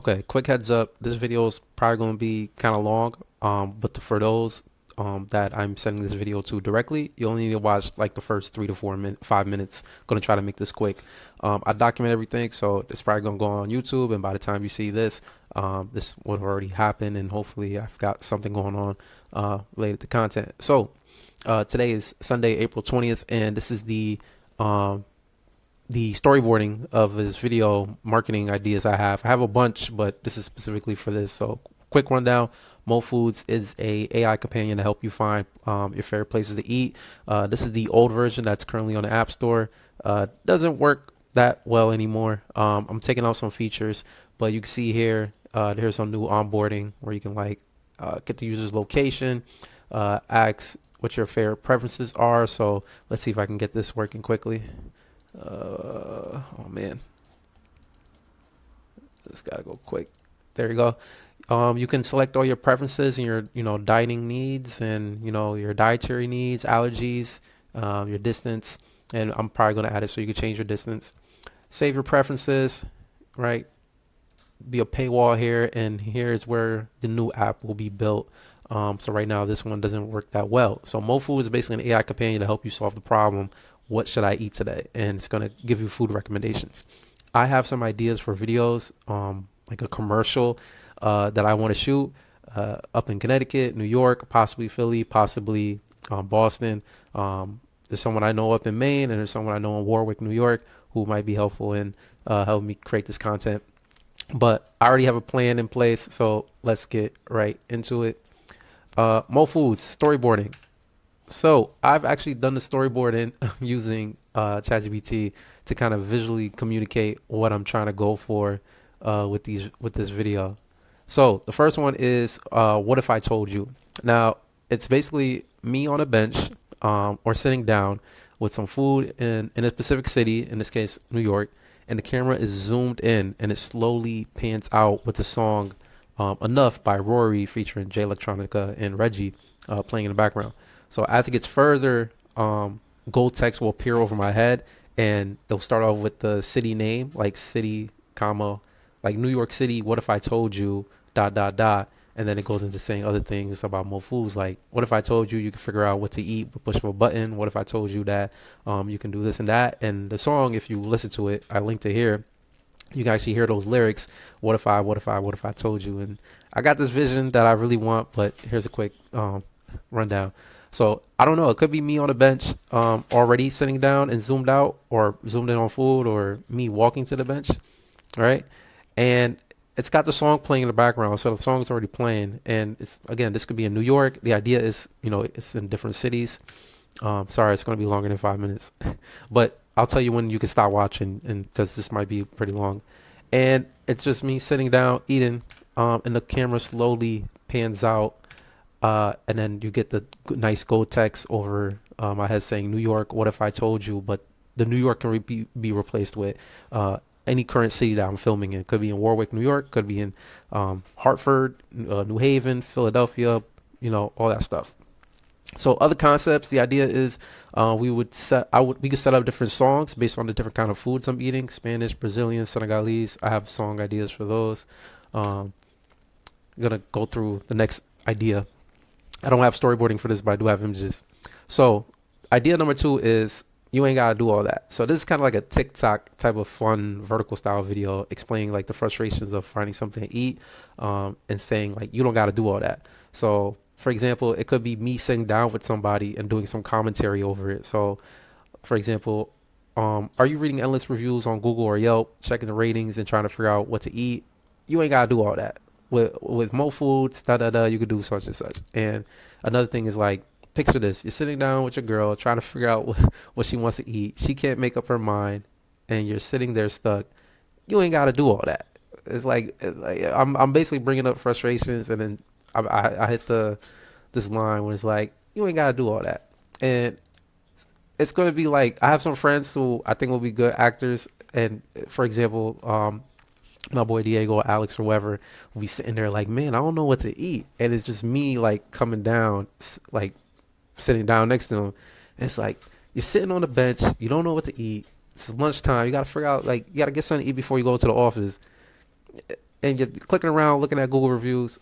Okay, quick heads up. This video is probably going to be kind of long, but for those that I'm sending this video to directly, you only need to watch like the first 5 minutes. Going to try to make this quick. I document everything, so it's probably going to go on YouTube, and by the time you see this, this would have already happened, and hopefully I've got something going on related to content. So today is Sunday, April 20th, and this is um, the storyboarding of his video marketing ideas I have. I have a bunch, but this is specifically for this. So quick rundown. MoFoods is a AI companion to help you find your favorite places to eat. This is the old version that's currently on the App Store. Doesn't work that well anymore. I'm taking out some features, but you can see here, there's some new onboarding where you can get the user's location, ask what your favorite preferences are. So let's see if I can get this working quickly. Oh man, this gotta go quick. There you go. You can select all your preferences and your, dining needs and, your dietary needs, allergies, your distance. And I'm probably gonna add it so you can change your distance. Save your preferences, right? Be a paywall here, and here's where the new app will be built. So right now this one doesn't work that well. So MoFood is basically an AI companion to help you solve the problem. What should I eat today? And it's gonna give you food recommendations. I have some ideas for videos, like a commercial that I want to shoot up in Connecticut, New York, possibly Philly, possibly Boston. There's someone I know up in Maine, and there's someone I know in Warwick, New York, who might be helpful in helping me create this content. But I already have a plan in place, so let's get right into it. MoFoods storyboarding. So I've actually done the storyboarding using ChatGPT to kind of visually communicate what I'm trying to go for with this video. So the first one is what if I told you? Now it's basically me on a bench or sitting down with some food in a specific city, in this case New York, and the camera is zoomed in and it slowly pans out with the song Enough by Rory featuring Jay Electronica and Reggie playing in the background. So as it gets further, gold text will appear over my head, and it'll start off with the city name, like city, comma, like New York City. What if I told you, dot dot dot, and then it goes into saying other things about Mo Foods, like what if I told you you can figure out what to eat with push of a button? What if I told you that you can do this and that? And the song, if you listen to it, I linked it here. You can actually hear those lyrics. What if I told you? And I got this vision that I really want, but here's a quick rundown. So I don't know. It could be me on a bench, already sitting down and zoomed out, or zoomed in on food, or me walking to the bench, right? And it's got the song playing in the background, so the song's already playing. And it's again, this could be in New York. The idea is, it's in different cities. Sorry, it's going to be longer than 5 minutes, but I'll tell you when you can stop watching, and because this might be pretty long. And it's just me sitting down eating, and the camera slowly pans out, and then you get the nice gold text over my head saying New York. What if I told you? But the New York can be replaced with any current city that I'm filming in. Could be in Warwick, New York. Could be in Hartford, New Haven, Philadelphia. All that stuff. So other concepts, the idea is we could set up different songs based on the different kind of foods I'm eating: Spanish, Brazilian, Senegalese. I have song ideas for those. Um, I'm gonna go through the next idea. I don't have storyboarding for this, but I do have images. So idea number two is you ain't gotta do all that. So this is kind of like a TikTok type of fun vertical style video explaining like the frustrations of finding something to eat, and saying like you don't gotta do all that. So for example, it could be me sitting down with somebody and doing some commentary over it. So for example, are you reading endless reviews on Google or Yelp, checking the ratings and trying to figure out what to eat? You ain't gotta do all that. With Mo Foods, da da da, you could do such and such. And another thing is like, picture this: you're sitting down with your girl trying to figure out what she wants to eat. She can't make up her mind, and you're sitting there stuck. You ain't gotta do all that. It's like I'm basically bringing up frustrations, and then I hit this line where it's like you ain't gotta do all that, and it's gonna be like I have some friends who I think will be good actors, and for example, my boy Diego, Alex, or whoever, will be sitting there like, man, I don't know what to eat, and it's just me like coming down, like sitting down next to him. And it's like you're sitting on the bench, you don't know what to eat. It's lunchtime. You gotta figure out like you gotta get something to eat before you go to the office. and you're clicking around looking at Google reviews.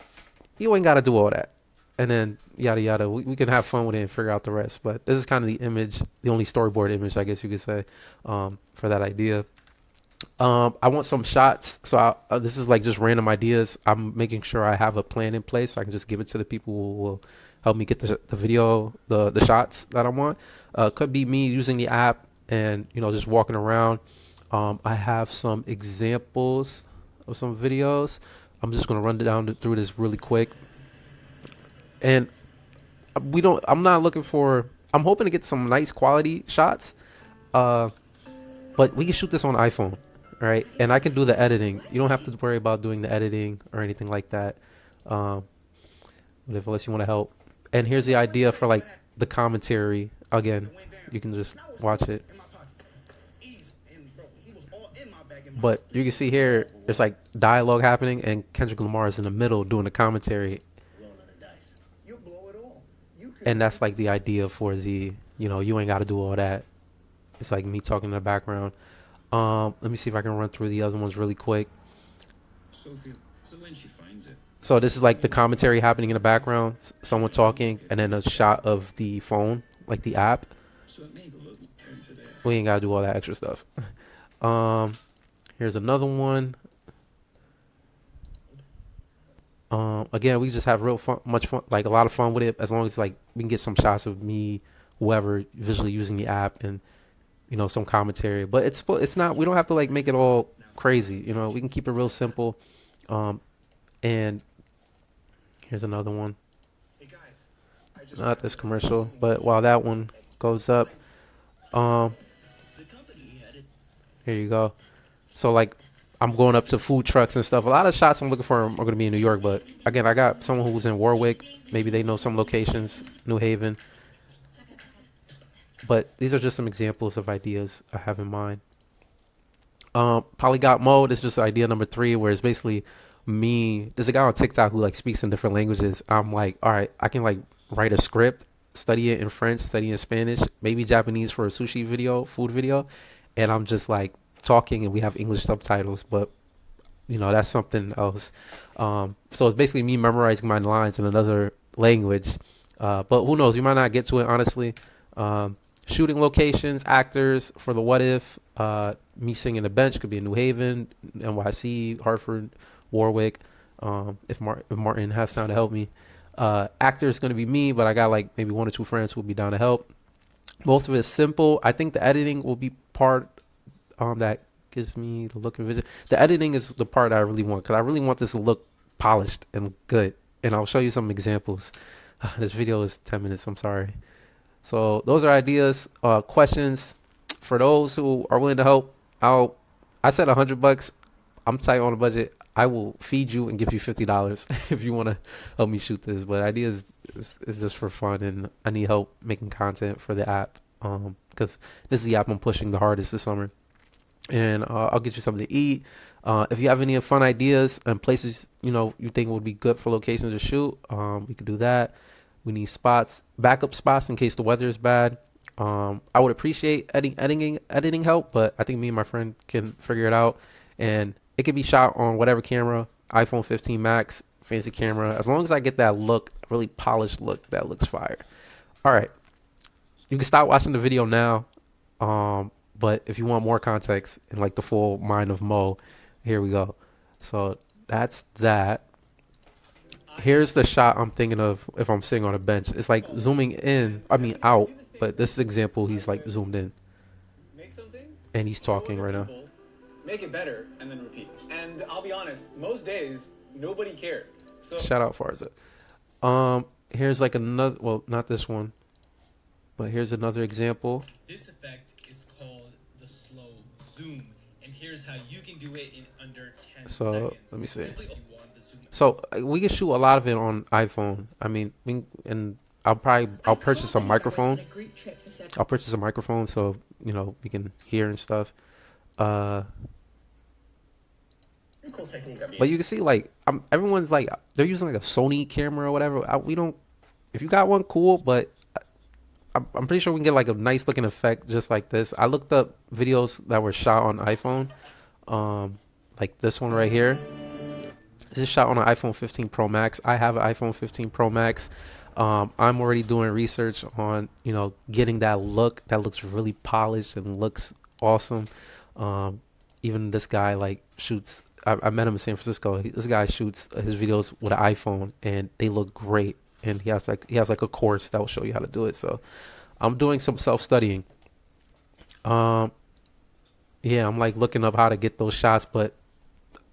You ain't got to do all that. And then yada yada. We can have fun with it and figure out the rest. But this is kind of the image, the only storyboard image, I guess you could say, for that idea. I want some shots. So this is like just random ideas. I'm making sure I have a plan in place so I can just give it to the people who will help me get the video, the shots that I want. Could be me using the app and just walking around. I have some examples of some videos. I'm just gonna run down through this really quick. And we don't. I'm not looking for. I'm hoping to get some nice quality shots. Uh, but we can shoot this on iPhone, right? And I can do the editing. You don't have to worry about doing the editing or anything like that. Um, but unless you want to help. And here's the idea for like the commentary. Again, you can just watch it. But you can see here, there's like dialogue happening, and Kendrick Lamar is in the middle doing the commentary, and that's like the idea for the, you ain't got to do all that. It's like me talking in the background. Let me see if I can run through the other ones really quick. So this is like the commentary happening in the background, someone talking, and then a shot of the phone, like the app. We ain't got to do all that extra stuff. Here's another one. Again, we just have real fun, much fun, like a lot of fun with it. As long as like we can get some shots of me, whoever, visually using the app, and some commentary. But it's not. We don't have to like make it all crazy. We can keep it real simple. And here's another one. Not this commercial, but while that one goes up, um, here you go. So like I'm going up to food trucks and stuff. A lot of shots I'm looking for are going to be in New York, but again, I got someone who's in Warwick. Maybe they know some locations, New Haven. But these are just some examples of ideas I have in mind. Polyglot mode is just idea number 3, where it's basically me. There's a guy on TikTok who like speaks in different languages. I'm like, all right, I can like write a script, study it in French, study it in Spanish, maybe Japanese for a sushi video, food video, and I'm just like talking, and we have English subtitles, but that's something else. So it's basically me memorizing my lines in another language. But who knows? You might not get to it, honestly. Shooting locations, actors for the what if. Me singing the bench could be in New Haven, NYC, Hartford, Warwick. If Martin has time to help me. Actor is going to be me, but I got like maybe 1 or 2 friends who will be down to help. Most of it is simple. I think the editing will be part that gives me the look and vision. The editing is the part I really want, because I really want this to look polished and good. And I'll show you some examples. This video is 10 minutes. I'm sorry. So those are ideas, questions. For those who are willing to help, I said $100. I'm tight on a budget. I will feed you and give you $50 if you want to help me shoot this. But ideas is just for fun, and I need help making content for the app. Because this is the app I'm pushing the hardest this summer. And I'll get you something to eat. If you have any fun ideas and places you think would be good for locations to shoot, we could do that. We need backup spots in case the weather is bad. I would appreciate editing help, but I think me and my friend can figure it out. And it can be shot on whatever camera, iPhone 15 Max, fancy camera. As long as I get that look, really polished look, that looks fire. All right, you can stop watching the video now. But if you want more context and like the full mind of Mo, here we go. So that's that. Here's the shot I'm thinking of if I'm sitting on a bench. It's like zooming in, out, but this example, he's like zoomed in. And he's talking right now. Make it better and then repeat. And I'll be honest, most days nobody cared. So shout out Farza. Here's like another, well, not this one, but here's another example. This effect is called the slow zoom, and here's how you can do it in under 10 so seconds. Let me see. Zoom. So we can shoot a lot of it on iPhone. And I'll purchase a microphone. I'll purchase a microphone so we can hear and stuff. cool technique. But you can see like everyone's like they're using like a Sony camera or whatever. We don't. If you got one, cool. But I'm pretty sure we can get like a nice looking effect just like this. I looked up videos that were shot on iPhone, like this one right here. This is shot on an iPhone 15 Pro Max. I have an iPhone 15 Pro Max. I'm already doing research on, getting that look that looks really polished and looks awesome. Um, Even this guy like shoots. I met him in San Francisco. This guy shoots his videos with an iPhone, and they look great. And he has like a course that will show you how to do it. So I'm doing some self studying. Um, yeah, I'm like looking up how to get those shots, but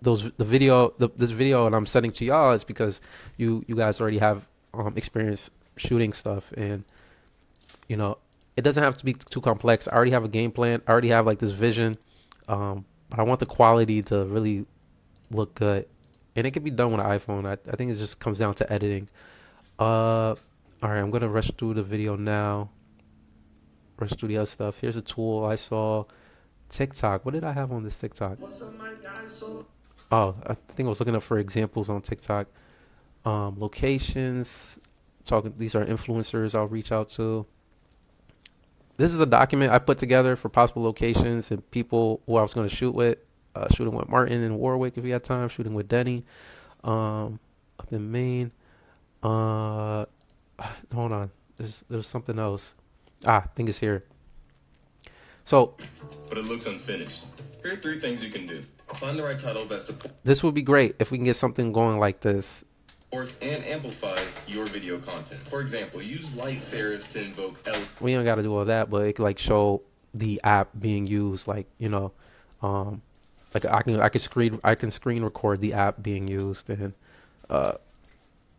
this video that I'm sending to y'all is because you guys already have experience shooting stuff, and you know it doesn't have to be too complex. I already have a game plan. I already have like this vision, but I want the quality to really look good, and it can be done with an iPhone. I think it just comes down to editing. All right, I'm gonna rush through the video now. Rush through the other stuff. Here's a tool I saw. TikTok. What did I have on this TikTok? Oh, I think I was looking up for examples on TikTok. Locations. Talking. These are influencers I'll reach out to. This is a document I put together for possible locations and people who I was going to shoot with. Shooting with Martin in Warwick if he had time. Shooting with Denny. Up in Maine. Uh, Hold on. There's something else. I think it's here. So but it looks unfinished. Here are 3 things you can do. Find the right title that this would be great if we can get something going like this. supports and amplifies your video content. For example, use light serifs to invoke We don't got to do all that, but it could like show the app being used, like um, like I can screen record the app being used, and uh,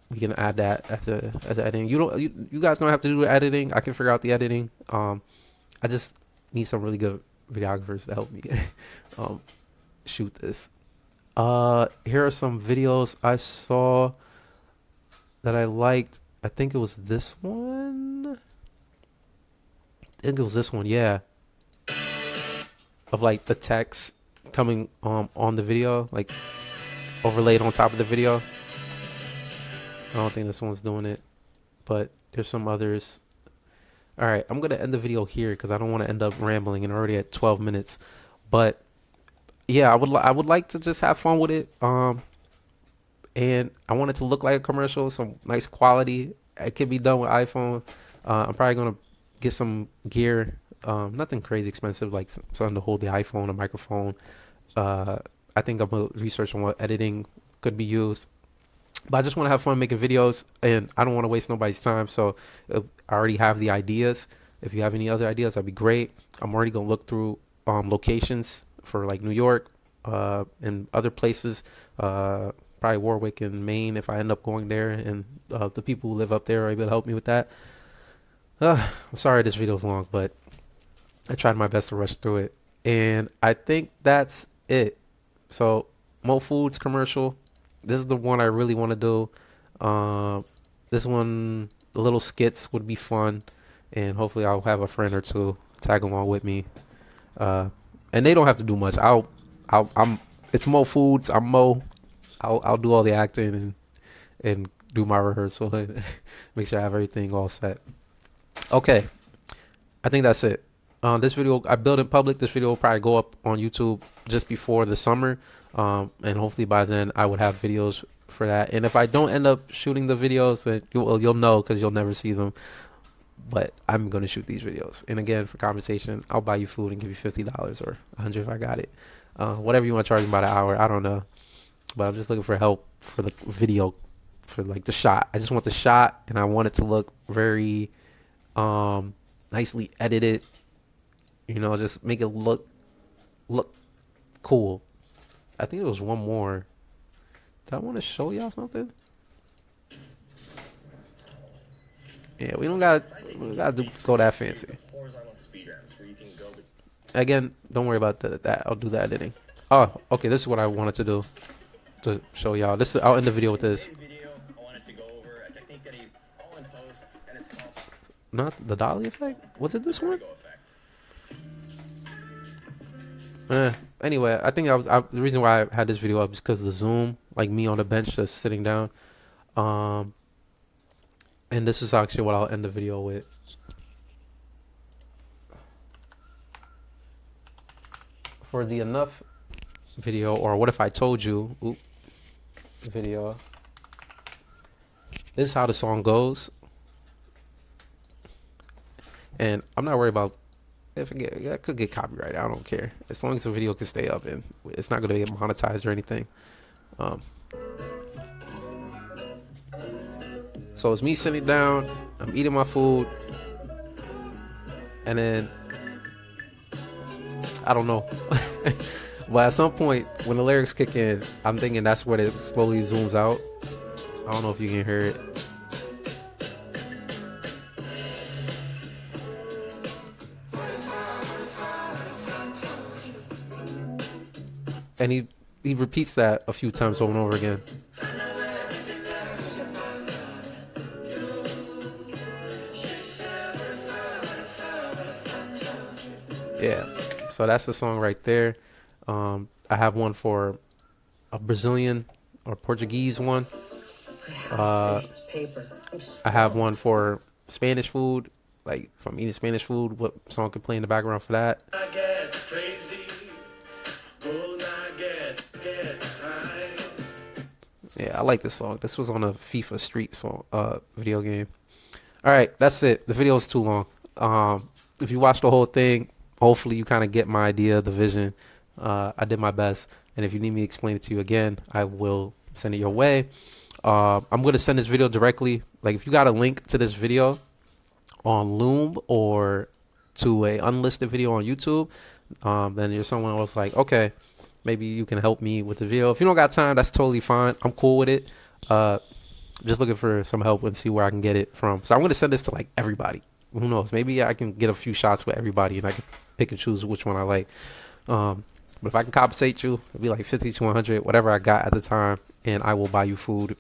we can add that as editing. You guys don't have to do the editing. I can figure out the editing. I just need some really good videographers to help me um, shoot this. Here are some videos I saw that I liked. I think it was this one. I think it was this one, yeah. Of like the text coming on the video, like overlaid on top of the video. I don't think this one's doing it, but there's some others. All right, I'm gonna end the video here because I don't want to end up rambling and already at 12 minutes. But yeah, I would like to just have fun with it. And I want it to look like a commercial, some nice quality. It could be done with iPhone. I'm probably gonna get some gear, nothing crazy expensive, like something to hold the iPhone, a microphone. I think I'm gonna research on what editing could be used. But I just want to have fun making videos, and I don't want to waste nobody's time. So I already have the ideas. If you have any other ideas, that'd be great. I'm already gonna look through locations for like New York, and other places. Probably Warwick and Maine if I end up going there, and the people who live up there are able to help me with that. I'm sorry this video's long, but I tried my best to rush through it, and I think that's it. So, MoFoods commercial. This is the one I really want to do. This one, the little skits would be fun, and hopefully I'll have a friend or two tag along with me. And they don't have to do much. I'm. It's MoFoods. I'm Mo. I'll do all the acting and do my rehearsal and make sure I have everything all set. Okay, I think that's it. This video I built in public. This video will probably go up on YouTube just before the summer, and hopefully by then I would have videos for that. And if I don't end up shooting the videos, then you'll know because you'll never see them. But I'm gonna shoot these videos. And again, for compensation, I'll buy you food and give you $50 or $100 if I got it. Whatever you want to charge me by the hour, I don't know. But I'm just looking for help for the video, for like the shot. I just want the shot, and I want it to look very nicely edited. Just make it look cool. I think there was one more. Did I want to show y'all something? Yeah, we don't gotta go that fancy. Again, don't worry about that. I'll do the editing. Oh, okay. This is what I wanted to do to show y'all. I'll end the video with this. Not the dolly effect. Was it this one? Anyway, I think the reason why I had this video up is because of the zoom, like me on the bench just sitting down. And this is actually what I'll end the video with. For the enough video, or what if I told you? video. This is how the song goes, and I'm not worried about if I could get copyrighted. I don't care as long as the video can stay up and it's not going to get monetized or anything. Um, so it's me sitting down, I'm eating my food, and then I don't know. But at some point, when the lyrics kick in, I'm thinking that's when it slowly zooms out. I don't know if you can hear it. And he repeats that a few times over and over again. Yeah. So that's the song right there. I have one for a Brazilian or Portuguese one. I have one for Spanish food. Like if I'm eating Spanish food, what song could play in the background for that? I get crazy, go not get high. Yeah, I like this song. This was on a FIFA Street song, video game. All right, that's it. The video is too long. If you watch the whole thing, hopefully you kind of get my idea, the vision. I did my best, and if you need me to explain it to you again, I will send it your way. I'm gonna send this video directly. Like if you got a link to this video on Loom or to a unlisted video on YouTube, then you're someone else like, okay, maybe you can help me with the video. If you don't got time, that's totally fine. I'm cool with it. Just looking for some help and see where I can get it from. So I'm going to send this to like everybody. Who knows? Maybe I can get a few shots with everybody and I can pick and choose which one I like. But if I can compensate you, it'll be like 50 to 100, whatever I got at the time, and I will buy you food.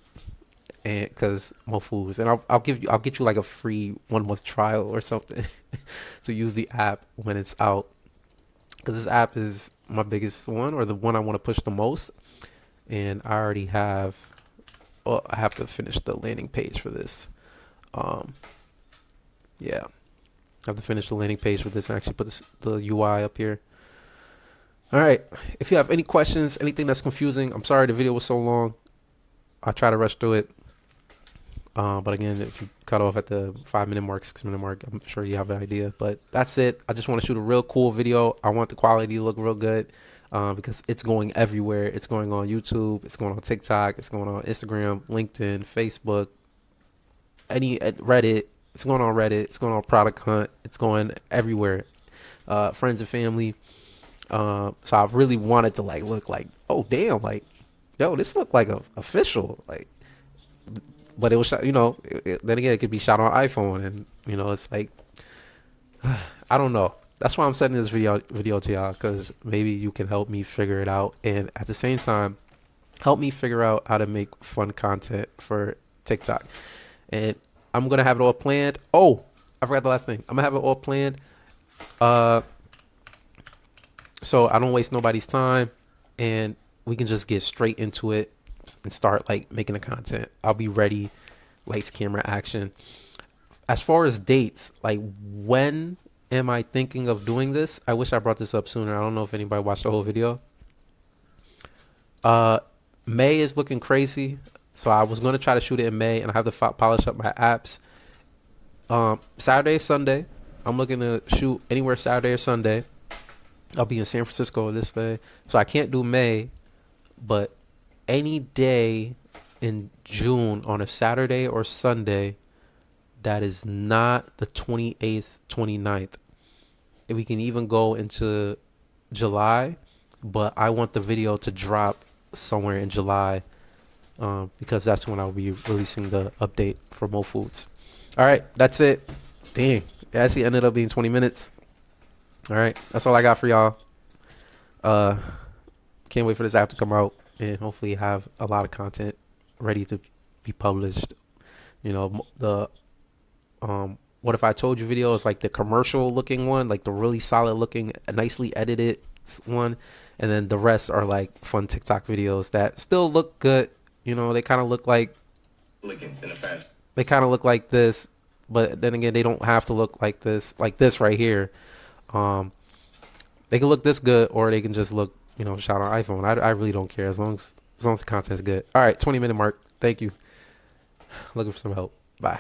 And because MoFoods, and I'll get you like a free 1 month trial or something to use the app when it's out. Because this app is my biggest one, or the one I want to push the most, and I already have. Well, I have to finish the landing page for this. Yeah, I have to finish the landing page for this and actually put the UI up here. All right. If you have any questions, anything that's confusing, I'm sorry the video was so long. I try to rush through it. But again, if you cut off at the 5 minute mark, 6 minute mark, I'm sure you have an idea. But that's it. I just want to shoot a real cool video. I want the quality to look real good because it's going everywhere. It's going on YouTube. It's going on TikTok. It's going on Instagram, LinkedIn, Facebook, Reddit. It's going on Reddit. It's going on Product Hunt. It's going everywhere. Friends and family. So I really wanted to like look like, oh damn, like, yo, this looked like a official, like. But it was shot, then again, it could be shot on iPhone, and it's like, I don't know. That's why I'm sending this video to y'all, because maybe you can help me figure it out, and at the same time, help me figure out how to make fun content for TikTok. And I'm gonna have it all planned. Oh, I forgot the last thing. I'm gonna have it all planned, so I don't waste nobody's time, and we can just get straight into it and start like making the content. I'll be ready, lights, camera, action. As far as dates, like when am I thinking of doing this? I wish I brought this up sooner. I don't know if anybody watched the whole video. May is looking crazy, so I was going to try to shoot it in May, and I have to polish up my apps. Saturday, Sunday, I'm looking to shoot anywhere Saturday or Sunday. I'll be in San Francisco this day, so I can't do May, but any day in June on a Saturday or Sunday that is not the 28th, 29th. We can even go into July, but I want the video to drop somewhere in July because that's when I'll be releasing the update for MoFoods. All right, that's it. Dang, it actually ended up being 20 minutes. All right, that's all I got for y'all. Can't wait for this app to come out and hopefully have a lot of content ready to be published. The what if I told you video is like the commercial looking one, like the really solid looking, nicely edited one, and then the rest are like fun TikTok videos that still look good. They kind of look like they kind of look like this, but then again, they don't have to look like this right here. They can look this good, or they can just look shot on iPhone. I really don't care as long as As long as the content's good. All right, 20-minute mark. Thank you. Looking for some help. Bye.